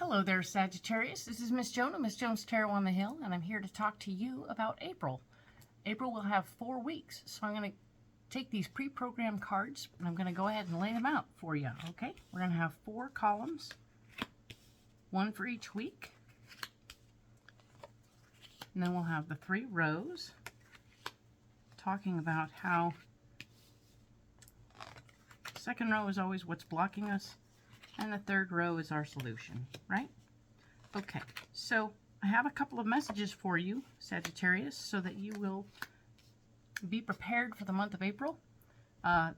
Hello there, Sagittarius. This is Miss Joan of Miss Joan's Tarot on the Hill, and I'm here to talk to you about April. April will have 4 weeks, so I'm going to take these pre-programmed cards, and I'm going to go ahead and lay them out for you, okay? We're going to have 4 columns, 1 for each week. And then we'll have the 3 rows, talking about how the second row is always what's blocking us, and the third row is our solution, right? Okay, so I have a couple of messages for you, Sagittarius, so that you will be prepared for the month of April. The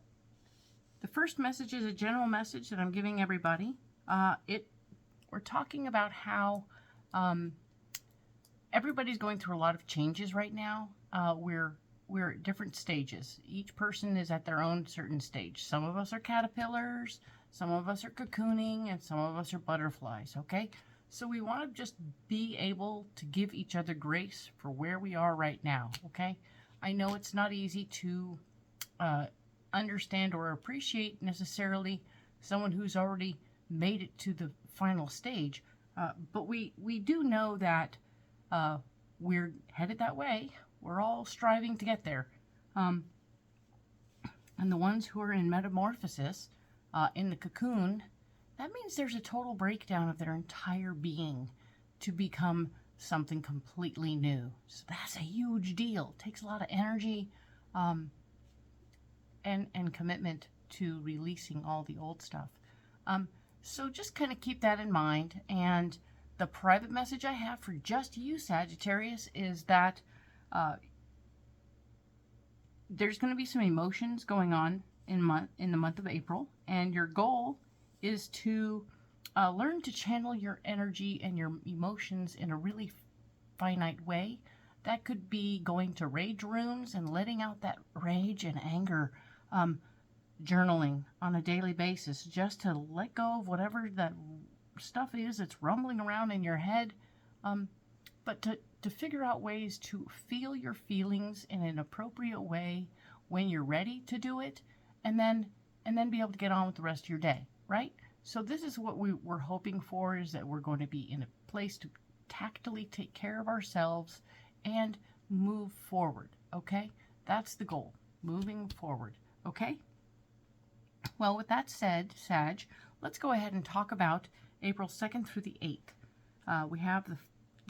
first message is a general message that I'm giving everybody. We're talking about how everybody's going through a lot of changes right now. We're at different stages. Each person is at their own certain stage. Some of us are caterpillars, some of us are cocooning, and some of us are butterflies, okay? So we want to just be able to give each other grace for where we are right now, okay? I know it's not easy to understand or appreciate necessarily someone who's already made it to the final stage, but we do know that we're headed that way. We're all striving to get there. And the ones who are in metamorphosis, in the cocoon, that means there's a total breakdown of their entire being to become something completely new. So that's a huge deal. It takes a lot of energy and commitment to releasing all the old stuff. So just kind of keep that in mind. And the private message I have for just you, Sagittarius, is that there's going to be some emotions going on in the month of April, and your goal is to learn to channel your energy and your emotions in a really finite way. That could be going to rage rooms and letting out that rage and anger, journaling on a daily basis, just to let go of whatever that stuff is that's rumbling around in your head, but to figure out ways to feel your feelings in an appropriate way when you're ready to do it, and then be able to get on with the rest of your day, right? So this is what we're hoping for, is that we're going to be in a place to tactily take care of ourselves and move forward, okay? That's the goal, moving forward, okay? Well, with that said, Sag, let's go ahead and talk about April 2nd through the 8th. We have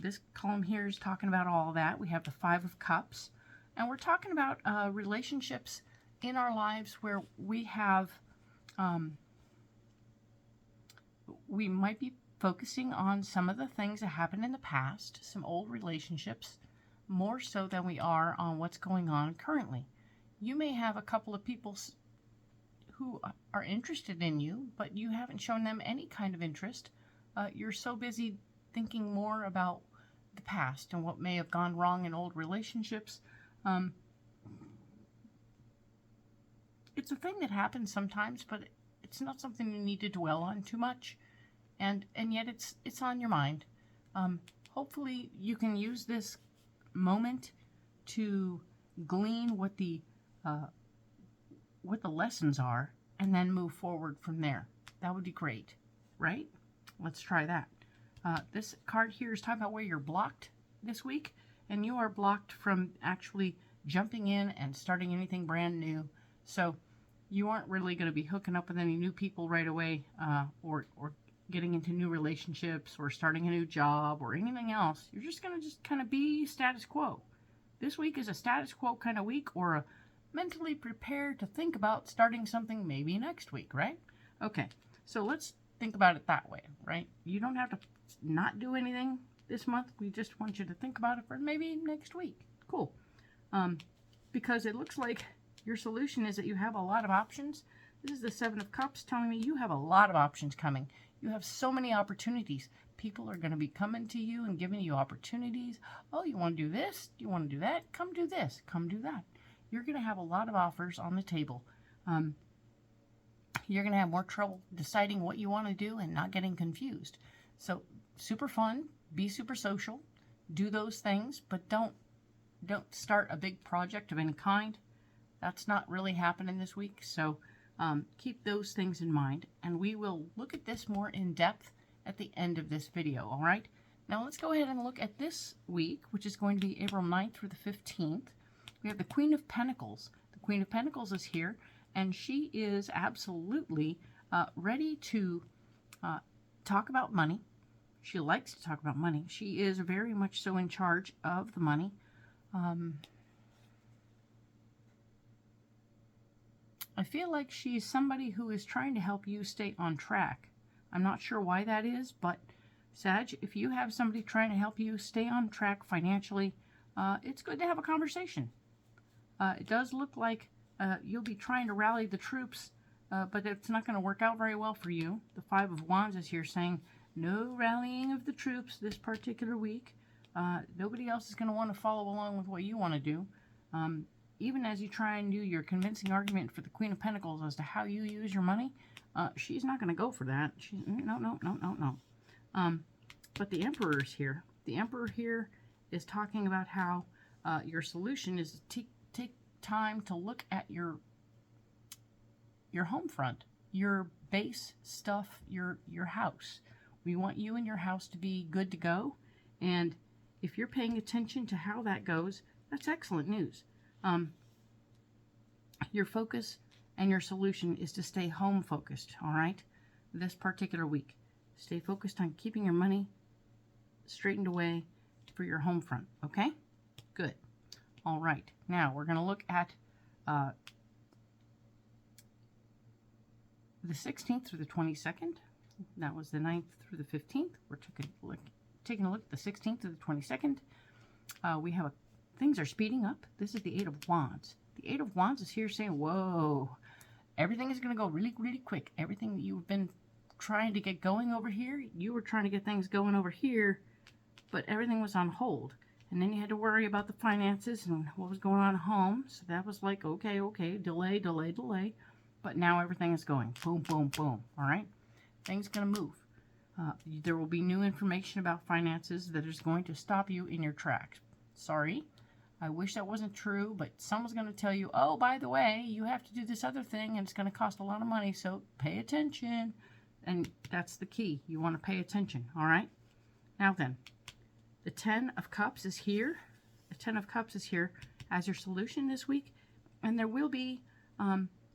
this column here is talking about all of that. We have the 5 of Cups, and we're talking about relationships in our lives where we have, we might be focusing on some of the things that happened in the past, some old relationships, more so than we are on what's going on currently. You may have a couple of people who are interested in you, but you haven't shown them any kind of interest. You're so busy thinking more about the past and what may have gone wrong in old relationships. It's a thing that happens sometimes, but it's not something you need to dwell on too much, and yet it's on your mind. Hopefully you can use this moment to glean what the lessons are, and then move forward from there. That would be great, right? Let's try that. This card here is talking about where you're blocked this week, and you are blocked from actually jumping in and starting anything brand new. So you aren't really going to be hooking up with any new people right away, or getting into new relationships, or starting a new job, or anything else. You're just going to kind of be status quo. This week is a status quo kind of week, or a mentally prepared to think about starting something maybe next week, right? Okay, so let's think about it that way, right? You don't have to not do anything this month. We just want you to think about it for maybe next week. Cool. Because it looks like your solution is that you have a lot of options. This is the 7 of Cups telling me you have a lot of options coming. You have so many opportunities. People are going to be coming to you and giving you opportunities. Oh, you want to do this? You want to do that? Come do this. Come do that. You're going to have a lot of offers on the table. You're going to have more trouble deciding what you want to do and not getting confused. So super fun, be super social, do those things, but don't start a big project of any kind. That's not really happening this week. So keep those things in mind, and we will look at this more in depth at the end of this video, all right? Now let's go ahead and look at this week, which is going to be April 9th through the 15th. We have the Queen of Pentacles. The Queen of Pentacles is here, and she is absolutely ready to talk about money. She likes to talk about money. She is very much so in charge of the money. I feel like she's somebody who is trying to help you stay on track. I'm not sure why that is, but Sag, if you have somebody trying to help you stay on track financially, it's good to have a conversation. It does look like you'll be trying to rally the troops, but it's not going to work out very well for you. The Five of Wands is here saying no rallying of the troops this particular week. Nobody else is going to want to follow along with what you want to do. Even as you try and do your convincing argument for the Queen of Pentacles as to how you use your money, she's not going to go for that. She's no. But the Emperor is here. The Emperor here is talking about how your solution is to take time to look at your home front, your base stuff, your house. We want you and your house to be good to go, and if you're paying attention to how that goes, that's excellent news. Your focus and your solution is to stay home focused, all right? This particular week. Stay focused on keeping your money straightened away for your home front, okay? Good. All right. Now, we're going to look at the 16th through the 22nd. That was the 9th through the 15th. We're taking a look at the 16th through the 22nd. We have things are speeding up. This is the Eight of Wands. The Eight of Wands is here saying, whoa, everything is going to go really, really quick. Everything that you've been trying to get going over here, you were trying to get things going over here, but everything was on hold. And then you had to worry about the finances and what was going on at home. So that was like, okay, delay. But now everything is going boom, boom, boom. All right? Things going to move. There will be new information about finances that is going to stop you in your tracks. Sorry. I wish that wasn't true, but someone's going to tell you, oh, by the way, you have to do this other thing, and it's going to cost a lot of money, so pay attention. And that's the key. You want to pay attention, all right? Now then, the Ten of Cups is here. The Ten of Cups is here as your solution this week, and there will be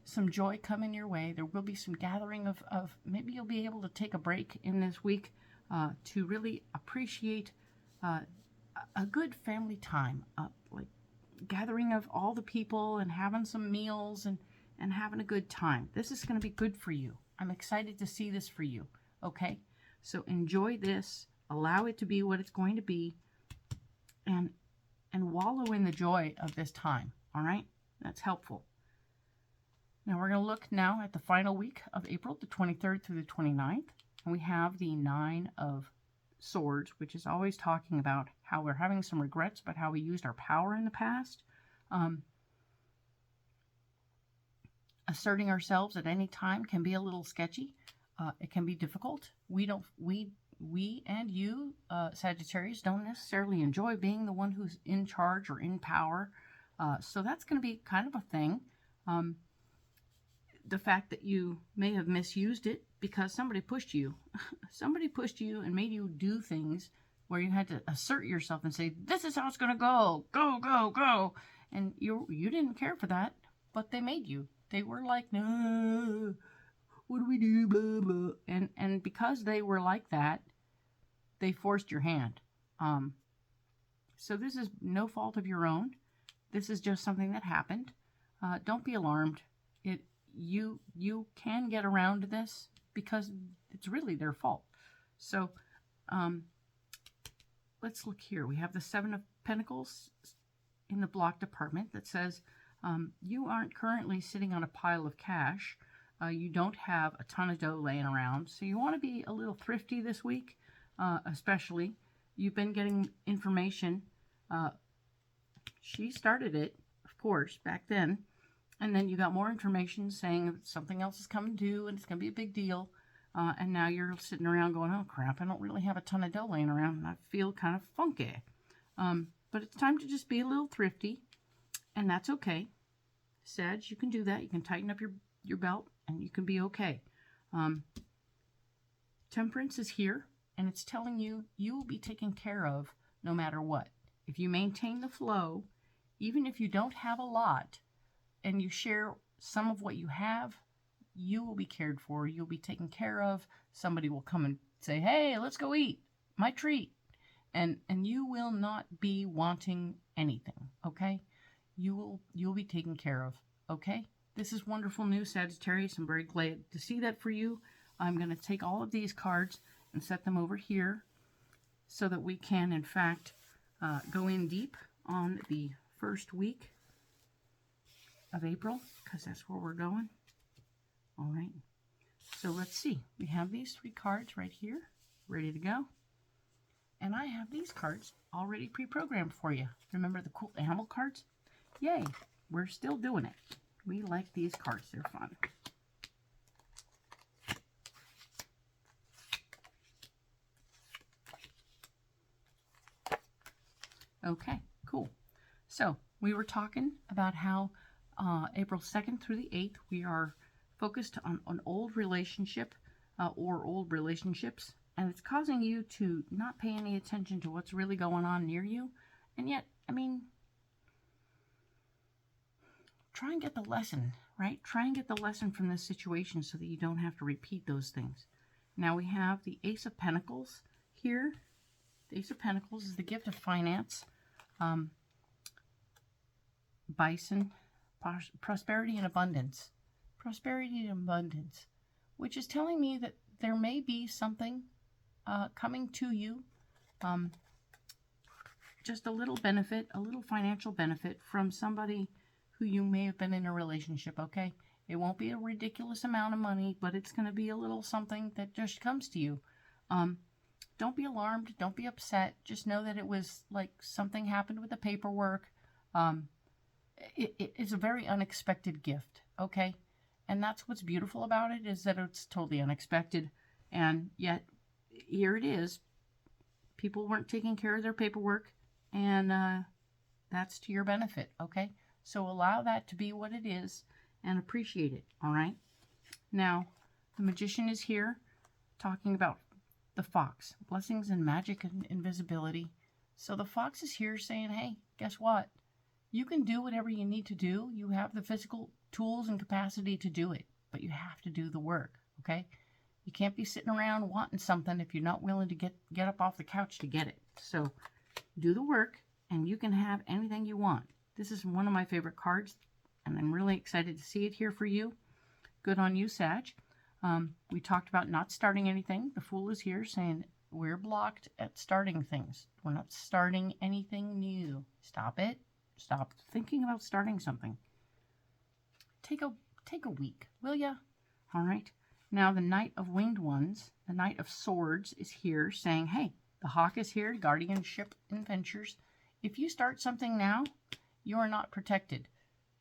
some joy coming your way. There will be some gathering of maybe you'll be able to take a break in this week to really appreciate a good family time, like gathering of all the people and having some meals and having a good time. This is going to be good for you. I'm excited to see this for you, okay? So enjoy this, allow it to be what it's going to be, and wallow in the joy of this time, all right? That's helpful. Now we're going to look now at the final week of April, the 23rd through the 29th, and we have the Nine of Swords, which is always talking about how we're having some regrets about how we used our power in the past. Asserting ourselves at any time can be a little sketchy. It can be difficult. We and you, Sagittarius, don't necessarily enjoy being the one who's in charge or in power. So that's going to be kind of a thing. The fact that you may have misused it because somebody pushed you. Somebody pushed you and made you do things where you had to assert yourself and say, this is how it's going to go. Go, go, go. And you didn't care for that, but they made you. They were like, no, what do we do? Blah, blah. And because they were like that, they forced your hand. So this is no fault of your own. This is just something that happened. Don't be alarmed. You can get around this because it's really their fault. So let's look here. We have the Seven of Pentacles in the block department that says you aren't currently sitting on a pile of cash. You don't have a ton of dough laying around. So you want to be a little thrifty this week, especially. You've been getting information. She started it, of course, back then. And then you got more information saying something else is coming due and it's going to be a big deal. And now you're sitting around going, oh, crap, I don't really have a ton of dough laying around. And I feel kind of funky. But it's time to just be a little thrifty. And that's okay. Sag, you can do that. You can tighten up your belt and you can be okay. Temperance is here, and it's telling you you will be taken care of no matter what. If you maintain the flow, even if you don't have a lot, and you share some of what you have, you will be cared for. You'll be taken care of. Somebody will come and say, hey, let's go eat. My treat. And you will not be wanting anything, okay? You'll be taken care of, okay? This is wonderful news, Sagittarius. I'm very glad to see that for you. I'm going to take all of these cards and set them over here so that we can, in fact, go in deep on the first week of April, because that's where we're going. All right. So let's see. We have these 3 cards right here, ready to go. And I have these cards already pre-programmed for you. Remember the cool animal cards? Yay, we're still doing it. We like these cards. They're fun. Okay, cool. So we were talking about how April 2nd through the 8th, we are focused on an old relationship or old relationships, and it's causing you to not pay any attention to what's really going on near you. And yet, I mean, try and get the lesson, right? Try and get the lesson from this situation so that you don't have to repeat those things. Now we have the Ace of Pentacles here. The Ace of Pentacles is the gift of finance, bison, prosperity and abundance. Prosperity and abundance, which is telling me that there may be something coming to you, just a little benefit, a little financial benefit from somebody who you may have been in a relationship, okay? It won't be a ridiculous amount of money, but it's going to be a little something that just comes to you. Don't be alarmed. Don't be upset. Just know that it was like something happened with the paperwork. It's a very unexpected gift, okay? And that's what's beautiful about it, is that it's totally unexpected. And yet, here it is. People weren't taking care of their paperwork, and that's to your benefit, okay? So allow that to be what it is and appreciate it, all right? Now, the Magician is here talking about the fox, blessings and magic and invisibility. So the fox is here saying, hey, guess what? You can do whatever you need to do. You have the physical tools and capacity to do it, but you have to do the work, okay? You can't be sitting around wanting something if you're not willing to get up off the couch to get it. So do the work, and you can have anything you want. This is one of my favorite cards, and I'm really excited to see it here for you. Good on you, Sag. We talked about not starting anything. The Fool is here saying we're blocked at starting things. We're not starting anything new. Stop it. Stop thinking about starting something. Take a week, will ya? All right. Now the Knight of Winged Ones, the Knight of Swords is here saying, hey, the Hawk is here, guardianship and ventures. If you start something now, you are not protected.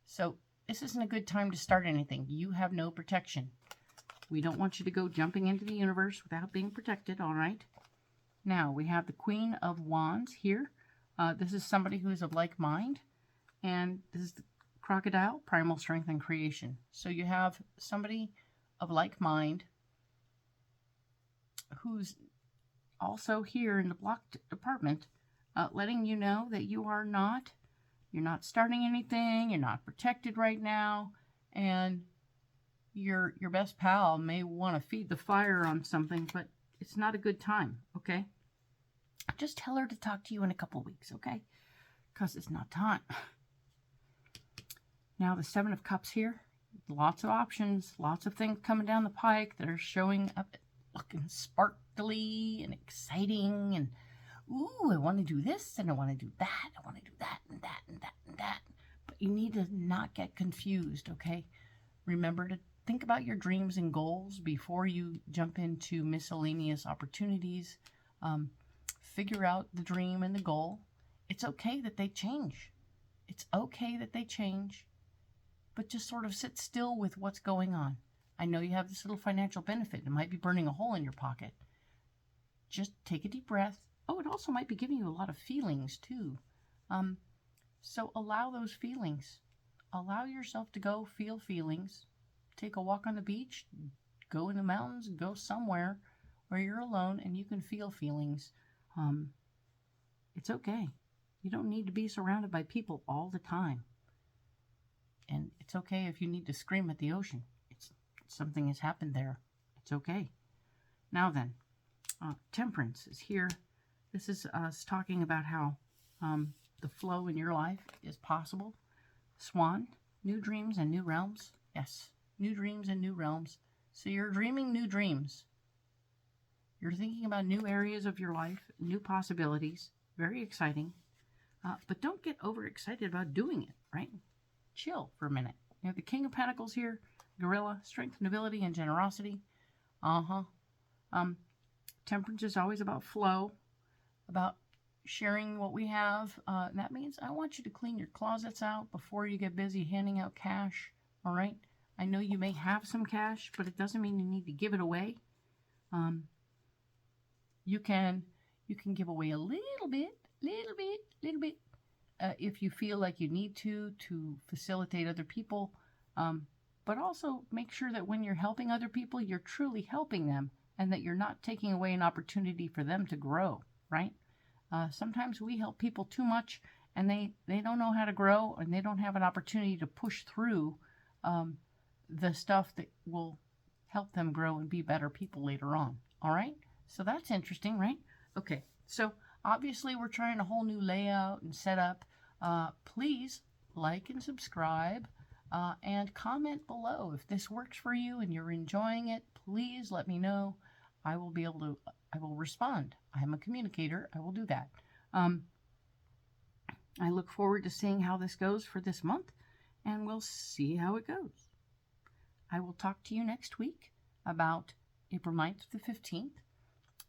So this isn't a good time to start anything. You have no protection. We don't want you to go jumping into the universe without being protected, all right? Now, we have the Queen of Wands here. This is somebody who is of like mind. And this is the Crocodile, primal strength and creation. So you have somebody of like mind who's also here in the blocked department, letting you know that you're not starting anything, you're not protected right now, and your best pal may want to feed the fire on something, but it's not a good time, okay? Just tell her to talk to you in a couple weeks, okay? Because it's not time. Now the Seven of Cups here. Lots of options, lots of things coming down the pike that are showing up looking sparkly and exciting, and ooh, I want to do this and I want to do that. I want to do that and that and that and that. But you need to not get confused, okay? Remember to think about your dreams and goals before you jump into miscellaneous opportunities. Figure out the dream and the goal. It's okay that they change. It's okay that they change. But just sort of sit still with what's going on. I know you have this little financial benefit. It might be burning a hole in your pocket. Just take a deep breath. Oh, it also might be giving you a lot of feelings too. So allow those feelings. Allow yourself to go feel feelings. Take a walk on the beach. Go in the mountains. Go somewhere or you're alone and you can feel feelings, it's okay. You don't need to be surrounded by people all the time. And it's okay if you need to scream at the ocean. Something has happened there. It's okay. Now then, Temperance is here. This is us talking about how the flow in your life is possible. Swan, new dreams and new realms. Yes, new dreams and new realms. So you're dreaming new dreams. You're thinking about new areas of your life, new possibilities. Very exciting. But don't get overexcited about doing it, right? Chill for a minute. You have the King of Pentacles here. Gorilla, strength, nobility, and generosity. Temperance is always about flow, about sharing what we have. That means I want you to clean your closets out before you get busy handing out cash, all right? I know you may have some cash, but it doesn't mean you need to give it away. You can give away a little bit, if you feel like you need to facilitate other people. But also make sure that when you're helping other people, you're truly helping them and that you're not taking away an opportunity for them to grow, right? Sometimes we help people too much and they don't know how to grow and they don't have an opportunity to push through the stuff that will help them grow and be better people later on, all right? So that's interesting, right? Okay, so obviously we're trying a whole new layout and setup. Please like and subscribe. And comment below if this works for you and you're enjoying it. Please let me know. I will respond. I'm a communicator. I will do that. I look forward to seeing how this goes for this month, and we'll see how it goes. I will talk to you next week about April 9th to 15th,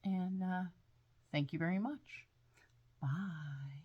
and thank you very much. Bye.